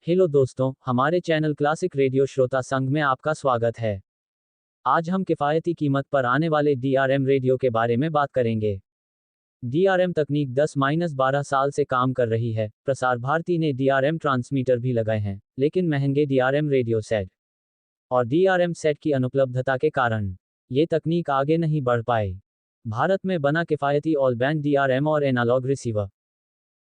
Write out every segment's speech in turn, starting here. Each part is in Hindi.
हेलो दोस्तों, हमारे चैनल क्लासिक रेडियो श्रोता संघ में आपका स्वागत है। आज हम किफ़ायती कीमत पर आने वाले DRM रेडियो के बारे में बात करेंगे। DRM तकनीक 10-12 साल से काम कर रही है। प्रसार भारती ने DRM ट्रांसमीटर भी लगाए हैं, लेकिन महंगे DRM रेडियो सेट और DRM सेट की अनुपलब्धता के कारण ये तकनीक आगे नहीं बढ़ पाए। भारत में बना किफ़ायती ऑल बैंड DRM और analogue receiver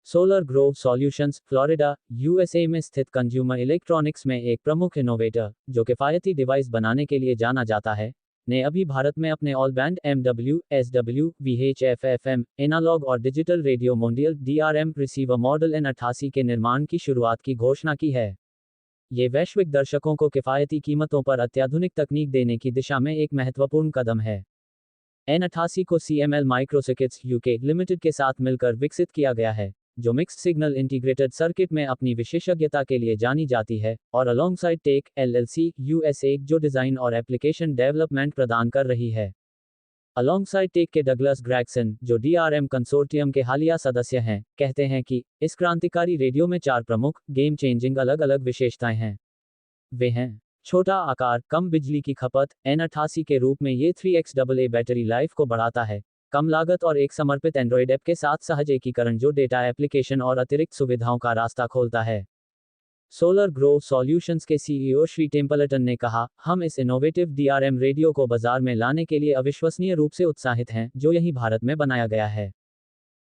Solar Grove Solutions, Florida, USA में स्थित कंज्यूमर इलेक्ट्रॉनिक्स में एक प्रमुख इनोवेटर, जो किफ़ायती डिवाइस बनाने के लिए जाना जाता है, ने अभी भारत में अपने all band MW, SW, VHF, FM, analogue और digital radio Mondiale DRM receiver model N88 के निर्माण की शुरुआत की घोषणा की है। ये वैश्विक दर्शकों को किफ़ायती कीमतों पर अत्याधुनिक तकनीक देने की दिशा में एक महत्वपूर्ण कदम है। N88 को CML माइक्रोसर्किट्स UK लिमिटेड के साथ मिलकर विकसित किया गया है, जो मिक्स्ड सिग्नल इंटीग्रेटेड सर्किट में अपनी विशेषज्ञता के लिए जानी जाती है, और अलोंगसाइड टेक LLC USA, जो डिज़ाइन और एप्लीकेशन डेवलपमेंट प्रदान कर रही है। अलोंगसाइड टेक के डगलस ग्रेगसन, जो DRM कंसोर्टियम के हालिया सदस्य हैं, कहते हैं कि इस क्रांतिकारी रेडियो में 4 प्रमुख गेम चेंजिंग अलग अलग विशेषताएं हैं। वे हैं: छोटा आकार, कम बिजली की खपत, N88 के रूप में ये 3x AA बैटरी लाइफ को बढ़ाता है, कम लागत और एक समर्पित एंड्रॉयड ऐप के साथ सहज एकीकरण जो डेटा एप्लीकेशन और अतिरिक्त सुविधाओं का रास्ता खोलता है। सोलर ग्रोव सॉल्यूशंस के CEO श्री टेम्पलटन ने कहा, हम इस इनोवेटिव DRM रेडियो को बाजार में लाने के लिए अविश्वसनीय रूप से उत्साहित हैं, जो यहीं भारत में बनाया गया है।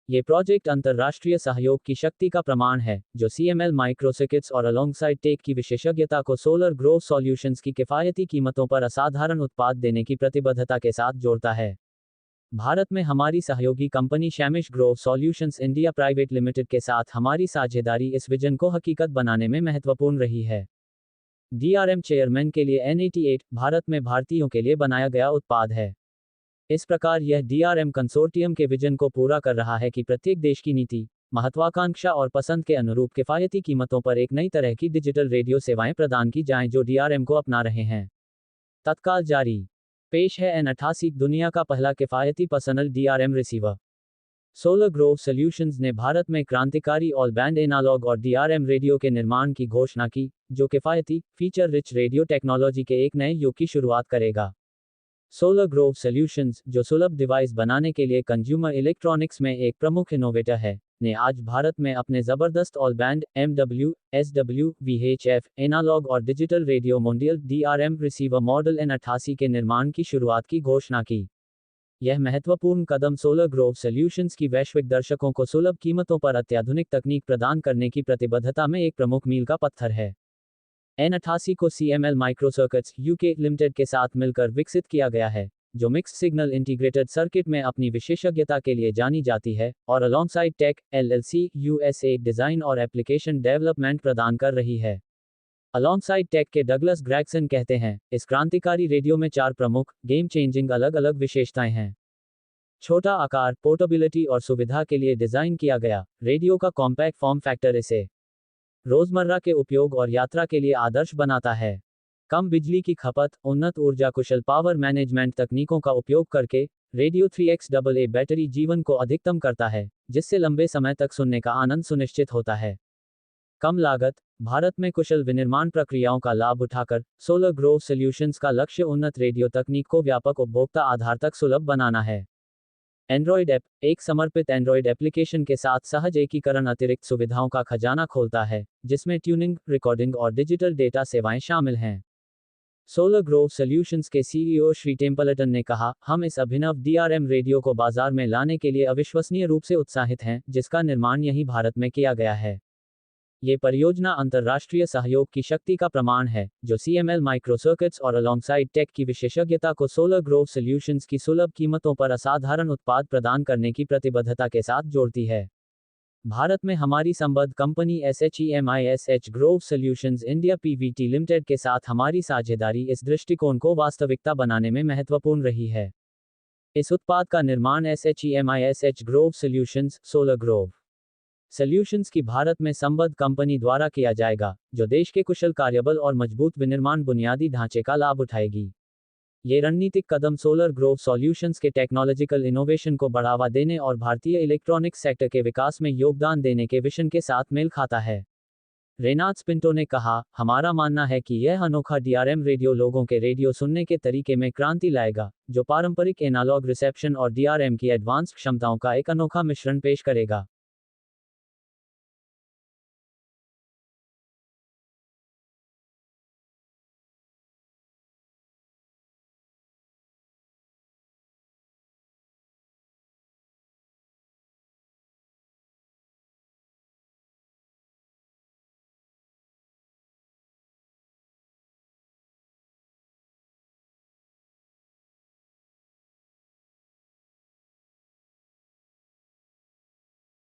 ये प्रोजेक्ट अंतर्राष्ट्रीय सहयोग की शक्ति का प्रमाण है, जो CML माइक्रोसर्किट्स और अलोंगसाइड टेक की विशेषज्ञता को सोलर ग्रोव सॉल्यूशंस की किफ़ायती कीमतों पर असाधारण उत्पाद देने की प्रतिबद्धता के साथ जोड़ता है। भारत में हमारी सहयोगी कंपनी शैमिश Grove solutions India private limited के साथ हमारी साझेदारी इस विजन को हकीकत बनाने में महत्वपूर्ण रही है। DRM चेयरमैन के लिए N88 भारत में भारतीयों के लिए बनाया गया उत्पाद है। इस प्रकार यह DRM कंसोर्टियम के विजन को पूरा कर रहा है कि प्रत्येक देश की नीति, महत्वाकांक्षा और पसंद के अनुरूप किफ़ायती कीमतों पर एक नई तरह की डिजिटल रेडियो सेवाएं प्रदान की जाएं जो DRM को अपना रहे हैं। तत्काल जारी पेश है N88, दुनिया का पहला किफ़ायती personal DRM receiver. Solar Grove solutions ने भारत में क्रांतिकारी ऑल बैंड एनालॉग और DRM रेडियो के निर्माण की घोषणा की, जो किफ़ायती, फीचर रिच रेडियो टेक्नोलॉजी के एक नए युग की शुरुआत करेगा। सोलर ग्रोव सॉल्यूशंस, जो सुलभ डिवाइस बनाने के लिए कंज्यूमर इलेक्ट्रॉनिक्स में एक प्रमुख इनोवेटर है, ने आज भारत में अपने ज़बरदस्त all band MW, SW, VHF, analogue और digital radio Mondiale DRM receiver model N88 के निर्माण की शुरुआत की घोषणा की। यह महत्वपूर्ण कदम सोलर ग्रोव सॉल्यूशंस की वैश्विक दर्शकों को सुलभ कीमतों पर अत्याधुनिक तकनीक प्रदान करने की प्रतिबद्धता में एक प्रमुख मील का पत्थर है। N88 को CML माइक्रोसर्किट्स UK लिमिटेड के साथ मिलकर विकसित किया गया है, जो मिक्स्ड सिग्नल इंटीग्रेटेड सर्किट में अपनी विशेषज्ञता के लिए जानी जाती है, और Alongside Tech LLC USA, design और एप्लीकेशन डेवलपमेंट प्रदान कर रही है। अलोंगसाइड टेक के डगलस ग्रेगसन कहते हैं, इस क्रांतिकारी रेडियो में 4 प्रमुख गेम चेंजिंग अलग अलग विशेषताएं हैं। छोटा आकार, पोर्टेबिलिटी और सुविधा के लिए डिज़ाइन किया गया, रेडियो का कॉम्पैक्ट फॉर्म फैक्टर इसे रोजमर्रा के उपयोग और यात्रा के लिए आदर्श बनाता है। कम बिजली की खपत, उन्नत ऊर्जा कुशल पावर मैनेजमेंट तकनीकों का उपयोग करके रेडियो 3x AA बैटरी जीवन को अधिकतम करता है, जिससे लंबे समय तक सुनने का आनंद सुनिश्चित होता है। कम लागत, भारत में कुशल विनिर्माण प्रक्रियाओं का लाभ उठाकर सोलर ग्रोव सॉल्यूशंस का लक्ष्य उन्नत रेडियो तकनीक को व्यापक उपभोक्ता आधार तक सुलभ बनाना है। एंड्रॉयड ऐप, एक समर्पित एंड्रॉयड एप्लीकेशन के साथ सहज एकीकरण अतिरिक्त सुविधाओं का खजाना खोलता है, जिसमें ट्यूनिंग, रिकॉर्डिंग और डिजिटल डेटा सेवाएं शामिल हैं। सोलर ग्रोव सॉल्यूशंस के CEO श्री टेम्पलटन ने कहा, हम इस अभिनव DRM रेडियो को बाजार में लाने के लिए अविश्वसनीय रूप से उत्साहित हैं, जिसका निर्माण यहीं भारत में किया गया है। ये परियोजना अंतर्राष्ट्रीय सहयोग की शक्ति का प्रमाण है, जो CML माइक्रोसर्किट्स और अलोंगसाइड टेक की विशेषज्ञता को सोलर ग्रोव सॉल्यूशंस की सुलभ कीमतों पर असाधारण उत्पाद प्रदान करने की प्रतिबद्धता के साथ जोड़ती है। भारत में हमारी संबद्ध company SHEMISH Grove solutions India PVT limited के साथ हमारी साझेदारी इस दृष्टिकोण को वास्तविकता बनाने में महत्वपूर्ण रही है। इस उत्पाद का निर्माण SHEMISH Grove solutions solar Grove solutions की भारत में संबद्ध कंपनी द्वारा किया जाएगा, जो देश के कुशल कार्यबल और मजबूत विनिर्माण बुनियादी ढांचे का लाभ उठाएगी। ये रणनीतिक कदम सोलर ग्रोव सॉल्यूशंस के टेक्नोलॉजिकल इनोवेशन को बढ़ावा देने और भारतीय इलेक्ट्रॉनिक्स सेक्टर के विकास में योगदान देने के विजन के साथ मेल खाता है। रेनाल्ड्स पिंटो ने कहा, हमारा मानना है कि यह अनोखा DRM रेडियो लोगों के रेडियो सुनने के तरीके में क्रांति लाएगा, जो पारंपरिक एनालॉग रिसेप्शन और DRM की एडवांस्ड क्षमताओं का एक अनोखा मिश्रण पेश करेगा।